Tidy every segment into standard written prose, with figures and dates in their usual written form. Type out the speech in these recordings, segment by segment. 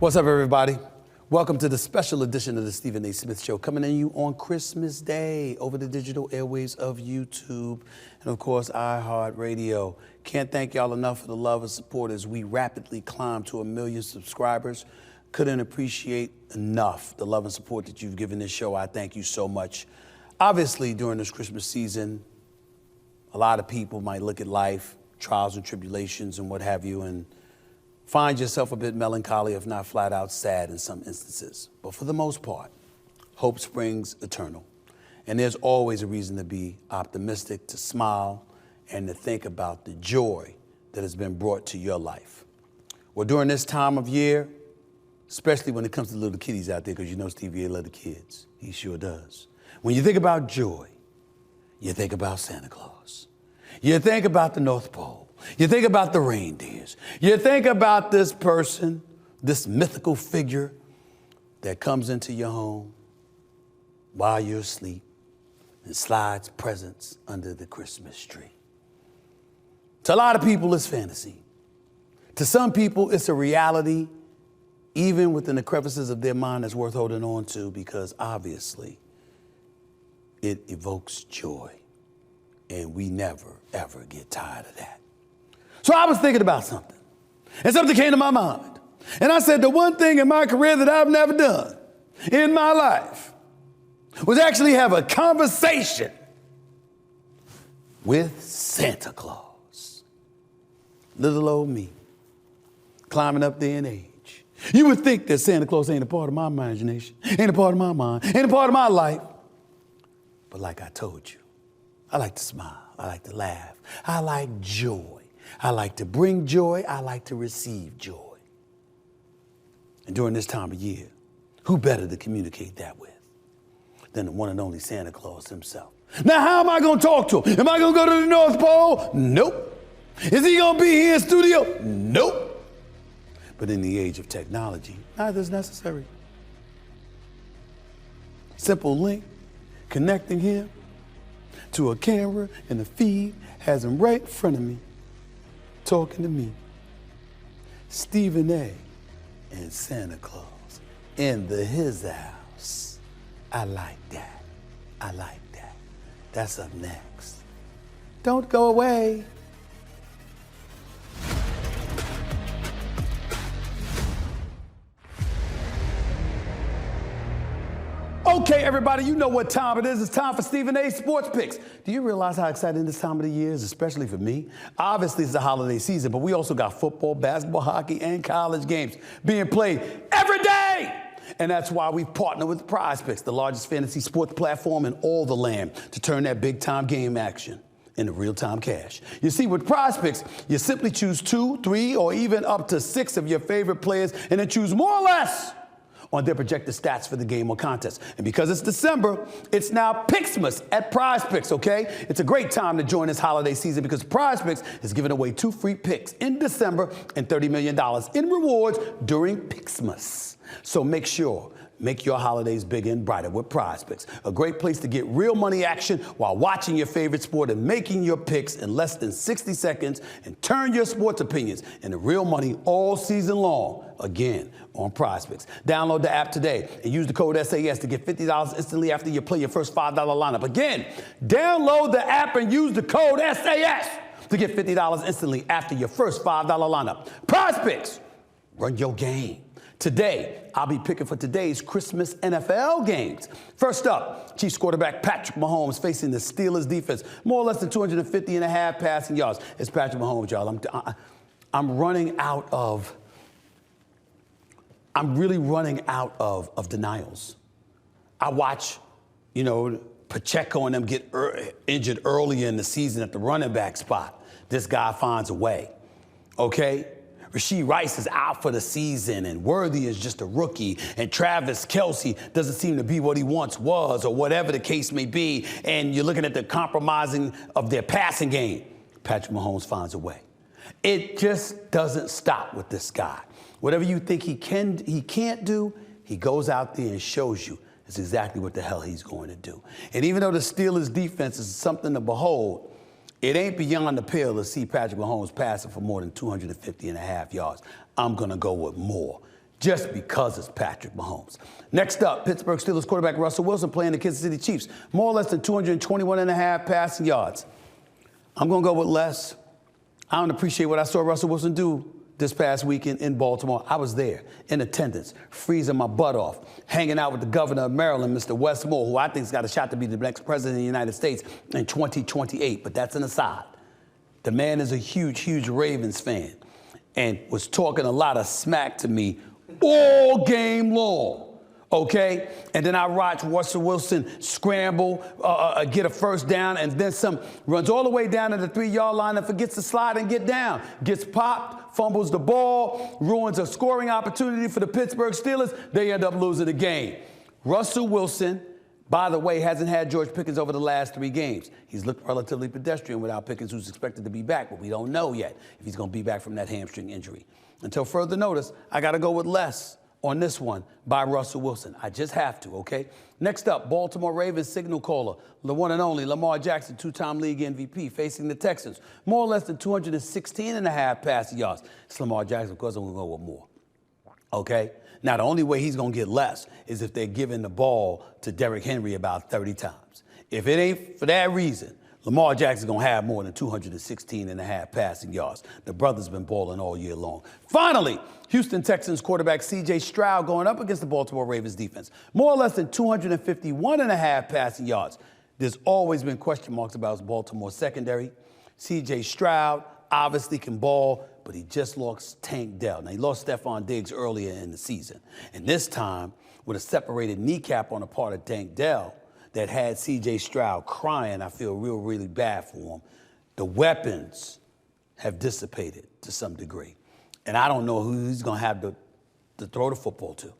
What's up, everybody? Welcome to the special edition of the Stephen A. Smith Show, coming to you on Christmas Day over the digital airwaves of YouTube and, of course, iHeartRadio. Can't thank y'all enough for the love and support as we rapidly climb to 1 million subscribers. Couldn't appreciate enough the love and support that you've given this show. I thank you so much. Obviously, during this Christmas season, a lot of people might look at life, trials and tribulations and what have you, and find yourself a bit melancholy, if not flat out sad in some instances. But for the most part, hope springs eternal. And there's always a reason to be optimistic, to smile, and to think about the joy that has been brought to your life. Well, during this time of year, especially when it comes to little kiddies out there, because you know Stevie A love the kids. He sure does. When you think about joy, you think about Santa Claus. You think about the North Pole. You think about the reindeers. You think about this person, this mythical figure that comes into your home while you're asleep and slides presents under the Christmas tree. To a lot of people, it's fantasy. To some people, it's a reality, even within the crevices of their mind that's worth holding on to, because obviously it evokes joy. And we never, ever get tired of that. So I was thinking about something, and something came to my mind. And I said, the one thing in my career that I've never done in my life was actually have a conversation with Santa Claus. Little old me, climbing up there in age. You would think that Santa Claus ain't a part of my imagination, ain't a part of my mind, ain't a part of my life. But like I told you, I like to smile, I like to laugh, I like joy. I like to bring joy. I like to receive joy. And during this time of year, who better to communicate that with than the one and only Santa Claus himself? Now, how am I going to talk to him? Am I going to go to the North Pole? Nope. Is he going to be here in studio? Nope. But in the age of technology, neither is necessary. Simple link connecting him to a camera and a feed has him right in front of me, talking to me. Stephen A. and Santa Claus in his house. I like that. I like that. That's up next. Don't go away. Okay, everybody, you know what time it is. It's time for Stephen A. Sports Picks. Do you realize how exciting this time of the year is, especially for me? Obviously, it's the holiday season, but we also got football, basketball, hockey, and college games being played every day. And that's why we've partnered with PrizePicks, the largest fantasy sports platform in all the land, to turn that big-time game action into real-time cash. You see, with PrizePicks, you simply choose 2, 3, or even up to 6 of your favorite players and then choose more or less on their projected stats for the game or contest. And because it's December, it's now Picksmas at PrizePicks, okay? It's a great time to join this holiday season because PrizePicks is giving away 2 free picks in December and $30 million in rewards during Picksmas. So make your holidays bigger and brighter with PrizePicks, a great place to get real money action while watching your favorite sport and making your picks in less than 60 seconds and turn your sports opinions into real money all season long, again, on PrizePicks. Download the app today and use the code SAS to get $50 instantly after you play your first $5 lineup. Again, download the app and use the code SAS to get $50 instantly after your first $5 lineup. PrizePicks, run your game. Today, I'll be picking for today's Christmas NFL games. First up, Chiefs quarterback Patrick Mahomes facing the Steelers defense. More or less than 250.5 passing yards. It's Patrick Mahomes, y'all. I'm really running out of denials. I watch, Pacheco and them get injured earlier in the season at the running back spot. This guy finds a way, okay? Rashee Rice is out for the season, and Worthy is just a rookie, and Travis Kelce doesn't seem to be what he once was, or whatever the case may be, and you're looking at the compromising of their passing game. Patrick Mahomes finds a way. It just doesn't stop with this guy. Whatever you think he can't do, he goes out there and shows you it's exactly what the hell he's going to do. And even though the Steelers' defense is something to behold, it ain't beyond the pale to see Patrick Mahomes passing for more than 250.5 yards. I'm going to go with more. just because it's Patrick Mahomes. Next up, Pittsburgh Steelers quarterback Russell Wilson playing the Kansas City Chiefs. More or less than 221.5 passing yards. I'm going to go with less. I don't appreciate what I saw Russell Wilson do this past weekend in Baltimore. I was there in attendance, freezing my butt off, hanging out with the governor of Maryland, Mr. Westmore, who I think's got a shot to be the next president of the United States in 2028. But that's an aside. The man is a huge, huge Ravens fan and was talking a lot of smack to me all game long. Okay, and then I watched Russell Wilson scramble, get a first down, and then some, runs all the way down to the 3-yard line and forgets to slide and get down. Gets popped, fumbles the ball, ruins a scoring opportunity for the Pittsburgh Steelers. They end up losing the game. Russell Wilson, by the way, hasn't had George Pickens over the last 3 games. He's looked relatively pedestrian without Pickens, who's expected to be back, but we don't know yet if he's going to be back from that hamstring injury. Until further notice, I got to go with less on this one by Russell Wilson. I just have to, okay? Next up, Baltimore Ravens signal caller, the one and only Lamar Jackson, 2-time league MVP, facing the Texans. More or less than 216.5 passing yards. It's Lamar Jackson, of course I'm going to go with more, okay? Now, the only way he's going to get less is if they're giving the ball to Derrick Henry about 30 times. If it ain't for that reason, Lamar Jackson's going to have more than 216.5 passing yards. The brother's been balling all year long. Finally, Houston Texans quarterback C.J. Stroud going up against the Baltimore Ravens defense. More or less than 251.5 passing yards. There's always been question marks about Baltimore's secondary. C.J. Stroud obviously can ball, but he just lost Tank Dell. Now, he lost Stephon Diggs earlier in the season. And this time, with a separated kneecap on the part of Tank Dell, that had C.J. Stroud crying. I feel really bad for him. The weapons have dissipated to some degree. And I don't know who he's going to have to throw the football to.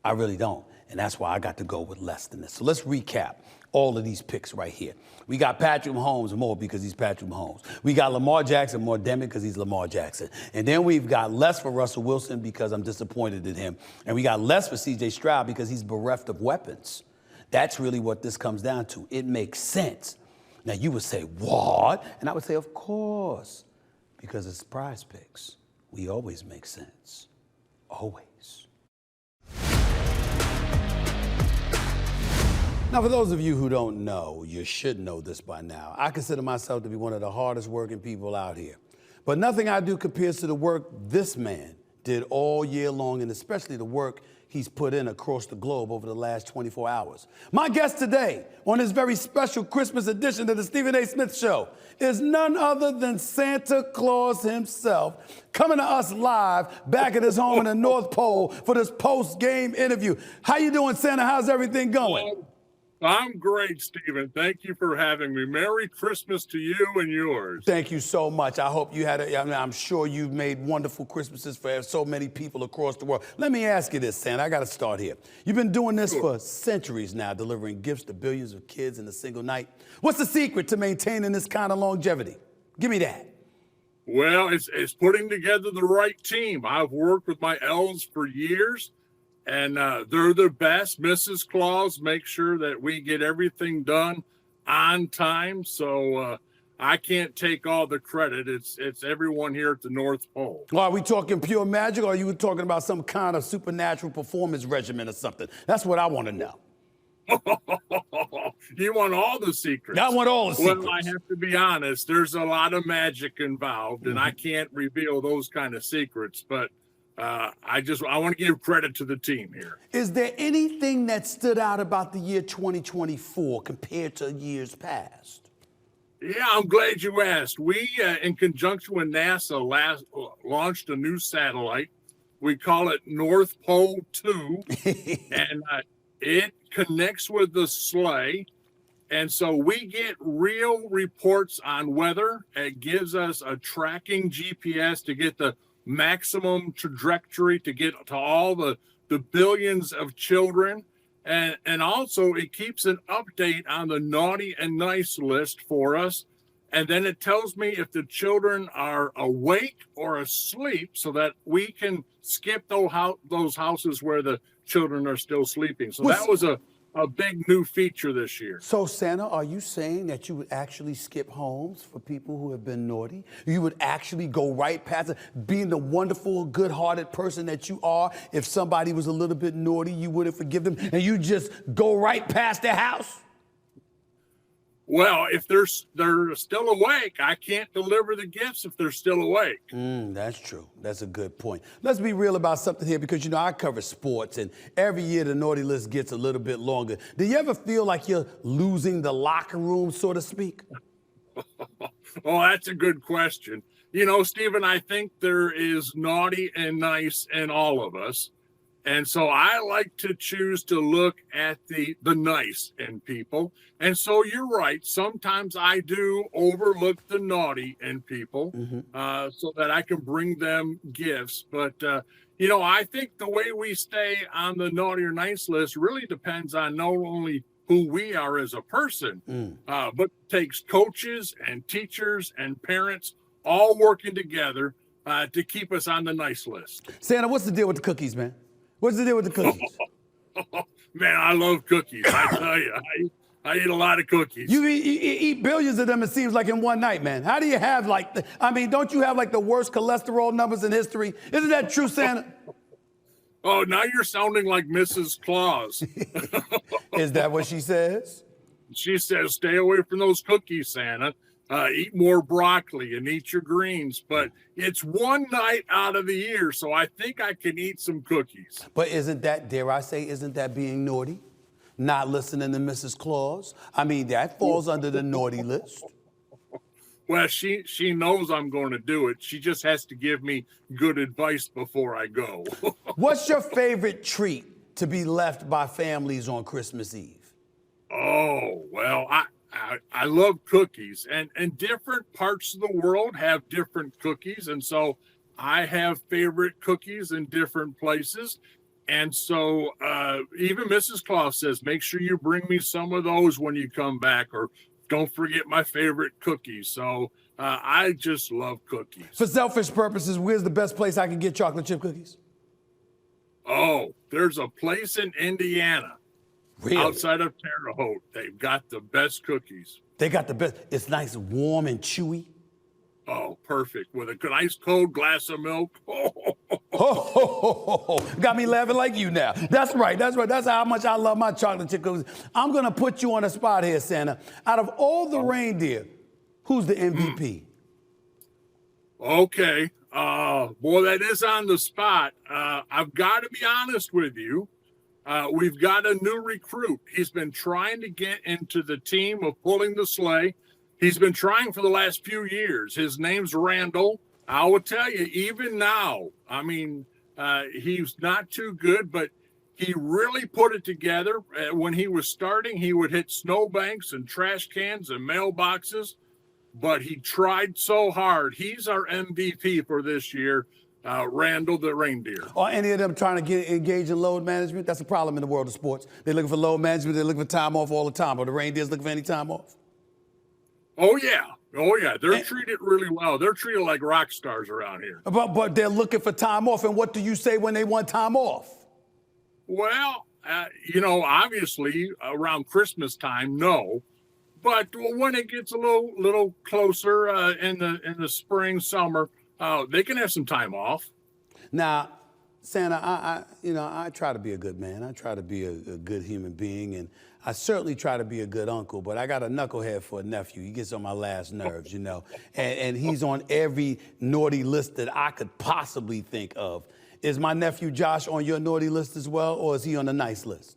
I really don't. And that's why I got to go with less than this. So let's recap all of these picks right here. We got Patrick Mahomes more because he's Patrick Mahomes. We got Lamar Jackson more, damn it, because he's Lamar Jackson. And then we've got less for Russell Wilson because I'm disappointed in him. And we got less for C.J. Stroud because he's bereft of weapons. That's really what this comes down to. It makes sense. Now, you would say, what? And I would say, of course, because it's PrizePicks. We always make sense. Always. Now, for those of you who don't know, you should know this by now. I consider myself to be one of the hardest working people out here. But nothing I do compares to the work this man did all year long, and especially the work he's put in across the globe over the last 24 hours. My guest today on this very special Christmas edition of the Stephen A. Smith Show is none other than Santa Claus himself, coming to us live back at his home in the North Pole for this post-game interview. How you doing, Santa? How's everything going? I'm great, Stephen. Thank you for having me. Merry Christmas to you and yours. Thank you so much. I hope you had I'm sure you've made wonderful Christmases for so many people across the world. Let me ask you this, Santa. I got to start here. You've been doing this for centuries now, delivering gifts to billions of kids in a single night. What's the secret to maintaining this kind of longevity? Give me that. Well, it's putting together the right team. I've worked with my elves for years. And they're the best. Mrs. Claus makes sure that we get everything done on time. So I can't take all the credit. It's everyone here at the North Pole. Well, are we talking pure magic, or are you talking about some kind of supernatural performance regimen or something? That's what I want to know. You want all the secrets? I want all the secrets. Well, I have to be honest. There's a lot of magic involved, and I can't reveal those kind of secrets. But I want to give credit to the team here. Is there anything that stood out about the year 2024 compared to years past? Yeah, I'm glad you asked. We, in conjunction with NASA, launched a new satellite. We call it North Pole 2, and it connects with the sleigh. And so we get real reports on weather. It gives us a tracking GPS to get the maximum trajectory to get to all the billions of children. And also it keeps an update on the naughty and nice list for us. And then it tells me if the children are awake or asleep so that we can skip those houses where the children are still sleeping. So that was a a big new feature this year. So, Santa, are you saying that you would actually skip homes for people who have been naughty? You would actually go right past it, being the wonderful, good-hearted person that you are. If somebody was a little bit naughty, you wouldn't forgive them, and you just go right past their house? Well, if they're still awake, I can't deliver the gifts if they're still awake. That's true. That's a good point. Let's be real about something here because, I cover sports, and every year the naughty list gets a little bit longer. Do you ever feel like you're losing the locker room, so to speak? Oh, that's a good question. Stephen, I think there is naughty and nice in all of us. And so I like to choose to look at the nice in people. And so you're right. Sometimes I do overlook the naughty in people so that I can bring them gifts. But, I think the way we stay on the naughty or nice list really depends on not only who we are as a person, but takes coaches and teachers and parents all working together to keep us on the nice list. Santa, what's the deal with the cookies, man? What's the deal with the cookies? Man, I love cookies. I tell you, I eat a lot of cookies. You eat billions of them, it seems like, in one night, man. How do you have, don't you have, the worst cholesterol numbers in history? Isn't that true, Santa? Oh, now you're sounding like Mrs. Claus. Is that what she says? She says, stay away from those cookies, Santa. Eat more broccoli and eat your greens. But it's one night out of the year, so I think I can eat some cookies. But isn't that, dare I say, isn't that being naughty? Not listening to Mrs. Claus? That falls under the naughty list. Well, she knows I'm going to do it. She just has to give me good advice before I go. What's your favorite treat to be left by families on Christmas Eve? Oh, well, I love cookies, and different parts of the world have different cookies. And so I have favorite cookies in different places. And so even Mrs. Claus says, make sure you bring me some of those when you come back, or don't forget my favorite cookies. So I just love cookies. For selfish purposes, where's the best place I can get chocolate chip cookies? Oh, there's a place in Indiana. Really? Outside of Terre Haute, they've got the best cookies. They got the best. It's nice, warm, and chewy. Oh, perfect. With a nice cold glass of milk. Got me laughing like you now. That's right. That's how much I love my chocolate chip cookies. I'm going to put you on the spot here, Santa. Out of all the reindeer, who's the MVP? Okay. Boy, that is on the spot. I've got to be honest with you. We've got a new recruit. He's been trying to get into the team of pulling the sleigh. He's been trying for the last few years. His name's Randall. I will tell you, even now, he's not too good, but he really put it together. When he was starting, he would hit snowbanks and trash cans and mailboxes, but he tried so hard. He's our MVP for this year. Randall the reindeer. Are any of them trying to get engaged in load management? That's a problem in the world of sports. They're looking for load management. They're looking for time off all the time. Are the reindeers looking for any time off? Oh, yeah. They're treated really well. They're treated like rock stars around here. But they're looking for time off. And what do you say when they want time off? Well, obviously around Christmas time, no. But when it gets a little closer in the spring, summer, they can have some time off. Now, Santa, I try to be a good man. I try to be a good human being, and I certainly try to be a good uncle, but I got a knucklehead for a nephew. He gets on my last nerves, and he's on every naughty list that I could possibly think of. Is my nephew Josh on your naughty list as well, or is he on the nice list?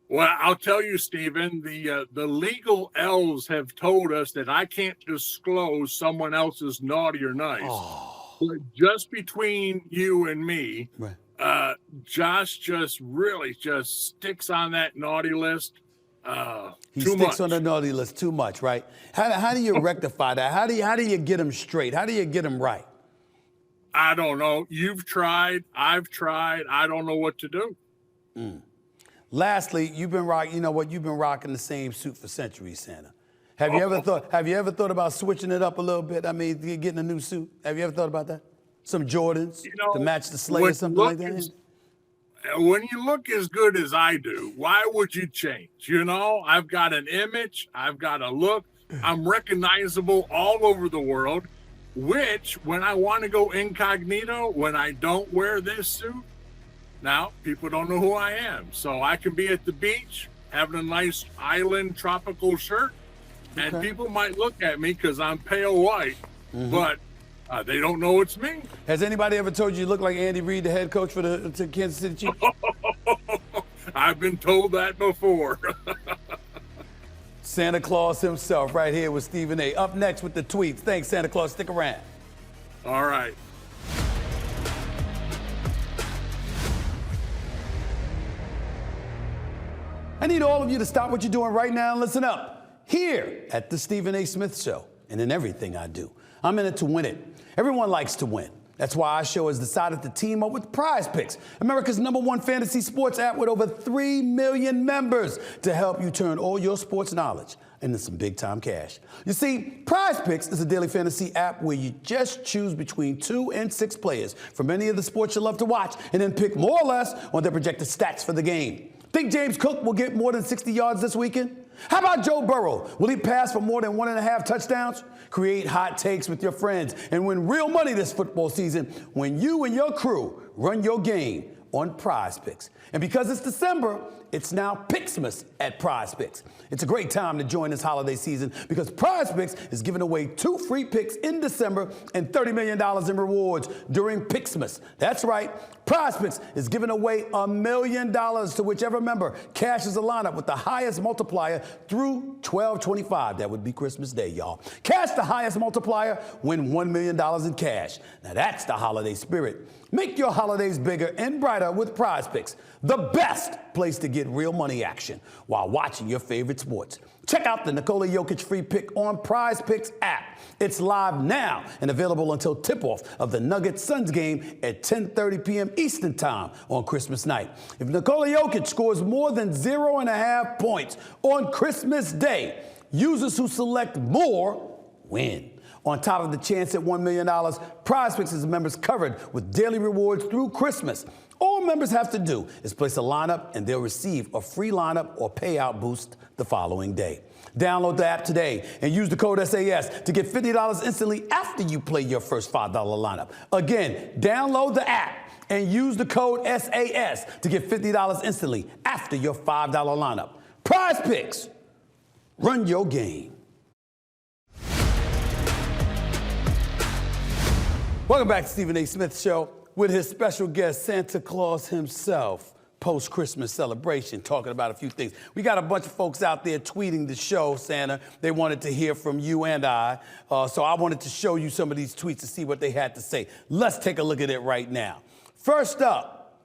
Well, I'll tell you, Stephen, the legal elves have told us that I can't disclose someone else's naughty or nice. Oh. But just between you and me, right. Josh just sticks on that naughty list he sticks on the naughty list too much, right? How do you rectify that? How do you get him straight? How do you get him right? I don't know. You've tried. I've tried. I don't know what to do. Lastly, you've been rocking the same suit for centuries, Santa. Have you ever thought about switching it up a little bit? Getting a new suit. Have you ever thought about that? Some Jordans to match the sleigh or something like that? when you look as good as I do, why would you change? You know, I've got an image, I've got a look, I'm recognizable all over the world, which when I want to go incognito, when I don't wear this suit, now people don't know who I am. So I can be at the beach having a nice island tropical shirt, and people might look at me because I'm pale white, but they don't know it's me. Has anybody ever told you look like Andy Reid, the head coach for the Kansas City Chiefs? I've been told that before. Santa Claus himself right here with Stephen A. Up next with the tweets. Thanks, Santa Claus. Stick around. All right. I need all of you to stop what you're doing right now and listen up. Here at the Stephen A. Smith Show and in everything I do, I'm in it to win it. Everyone likes to win. That's why our show has decided to team up with PrizePicks, America's #1 fantasy sports app with over 3 million members, to help you turn all your sports knowledge into some big-time cash. You see, PrizePicks is a daily fantasy app where you just choose between 2 and 6 players from any of the sports you love to watch and then pick more or less on their projected stats for the game. Think James Cook will get more than 60 yards this weekend? How about Joe Burrow? Will he pass for more than 1.5 touchdowns? Create hot takes with your friends and win real money this football season when you and your crew run your game on PrizePicks. And because it's December, it's now Picksmas at PrizePicks. It's a great time to join this holiday season because PrizePicks is giving away 2 free picks in December and $30 million in rewards during Picksmas. That's right, PrizePicks is giving away $1 million to whichever member cashes a lineup with the highest multiplier through 12/25. That would be Christmas Day, y'all. Cash the highest multiplier, win $1 million in cash. Now that's the holiday spirit. Make your holidays bigger and brighter with PrizePicks, the best place to get real money action while watching your favorite sports. Check out the Nikola Jokic free pick on PrizePicks app. It's live now and available until tip-off of the Nuggets-Suns game at 10:30 p.m. Eastern Time on Christmas night. If Nikola Jokic scores more than 0.5 points on Christmas Day, users who select more win. On top of the chance at $1 million, PrizePicks is members covered with daily rewards through Christmas. All members have to do is place a lineup and they'll receive a free lineup or payout boost the following day. Download the app today and use the code SAS to get $50 instantly after you play your first $5 lineup. Again, download the app and use the code SAS to get $50 instantly after your $5 lineup. PrizePicks, run your game. Welcome back to Stephen A. Smith Show with his special guest, Santa Claus himself. Post-Christmas celebration, talking about a few things. We got a bunch of folks out there tweeting the show, Santa. They wanted to hear from you and I. So I wanted to show you some of these tweets to see what they had to say. Let's take a look at it right now. First up,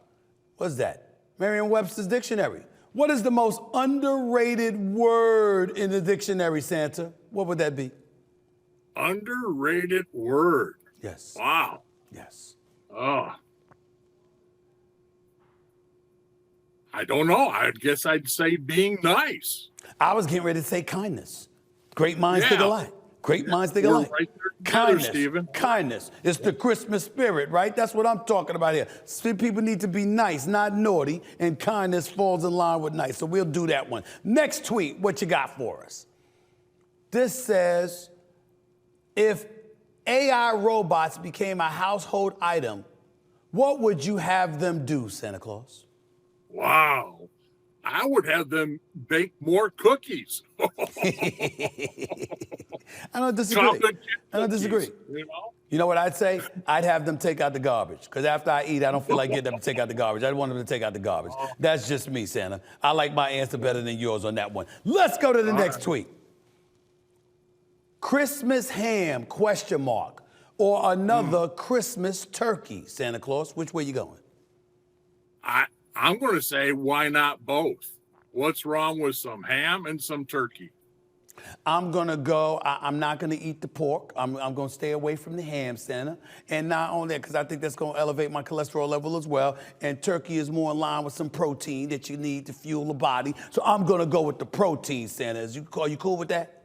what's that? Merriam-Webster's dictionary. What is the most underrated word in the dictionary, Santa? What would that be? Underrated word. Yes. Wow. Yes. Oh. I don't know. I guess I'd say being nice. I was getting ready to say kindness. Great minds think alike. Great minds think alike. Right there together, Kindness. Stephen. Kindness. It's the Christmas spirit, right? That's what I'm talking about here. People need to be nice, not naughty, and kindness falls in line with nice. So we'll do that one. Next tweet, what you got for us? This says, if AI robots became a household item, what would you have them do, Santa Claus? Wow. I would have them bake more cookies. I don't disagree. I don't disagree. You know? You know what I'd say? I'd have them take out the garbage. Because after I eat, I don't feel like getting them to take out the garbage. I want them to take out the garbage. That's just me, Santa. I like my answer better than yours on that one. Let's go to the next tweet. Christmas ham, ? Or another Christmas turkey, Santa Claus? Which way you going? I'm going to say, why not both? What's wrong with some ham and some turkey? I'm going to go, I'm not going to eat the pork. I'm going to stay away from the ham, Santa. And not only that, because I think that's going to elevate my cholesterol level as well. And turkey is more in line with some protein that you need to fuel the body. So I'm going to go with the protein, Santa. Are you cool with that?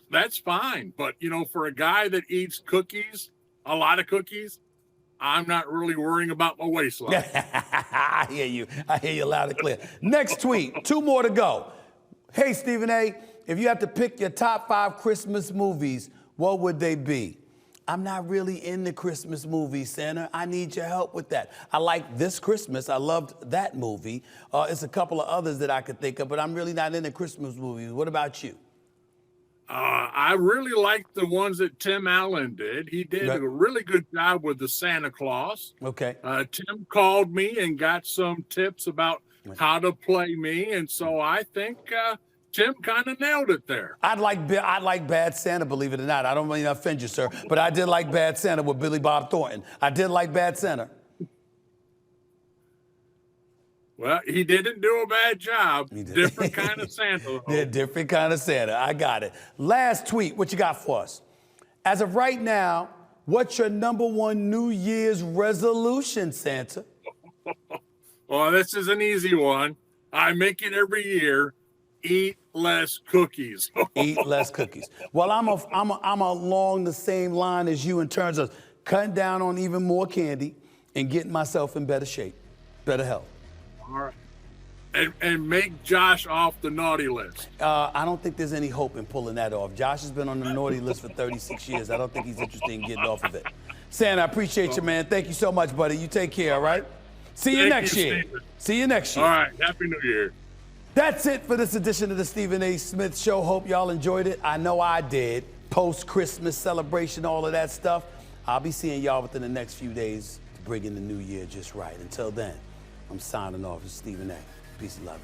That's fine. But, for a guy that eats cookies, a lot of cookies, I'm not really worrying about my waistline. I hear you. I hear you loud and clear. Next tweet, 2 more to go. Hey, Stephen A., if you have to pick your top 5 Christmas movies, what would they be? I'm not really into Christmas movies, Santa. I need your help with that. I like This Christmas. I loved that movie. It's a couple of others that I could think of, but I'm really not into Christmas movies. What about you? I really like the ones that Tim Allen did. He did a really good job with the Santa Claus. Okay. Tim called me and got some tips about how to play me, and so I think Tim kind of nailed it there. I like Bad Santa, believe it or not. I don't mean to offend you, sir, but I did like Bad Santa with Billy Bob Thornton. I did like Bad Santa. Well, he didn't do a bad job. Different kind of Santa. Yeah, different kind of Santa. I got it. Last tweet, what you got for us? As of right now, what's your #1 New Year's resolution, Santa? Well, this is an easy one. I make it every year. Eat less cookies. Eat less cookies. Well, I'm along the same line as you in terms of cutting down on even more candy and getting myself in better shape, better health. All right. And make Josh off the naughty list. I don't think there's any hope in pulling that off. Josh has been on the naughty list for 36 years. I don't think he's interested in getting off of it. Santa, I appreciate you, man. Thank you so much, buddy. You take care, all right? See you next year. See you next year. All right. Happy New Year. That's it for this edition of the Stephen A. Smith Show. Hope y'all enjoyed it. I know I did. Post-Christmas celebration, all of that stuff. I'll be seeing y'all within the next few days to bring in the new year just right. Until then, I'm signing off. It's Stephen A. Peace and love.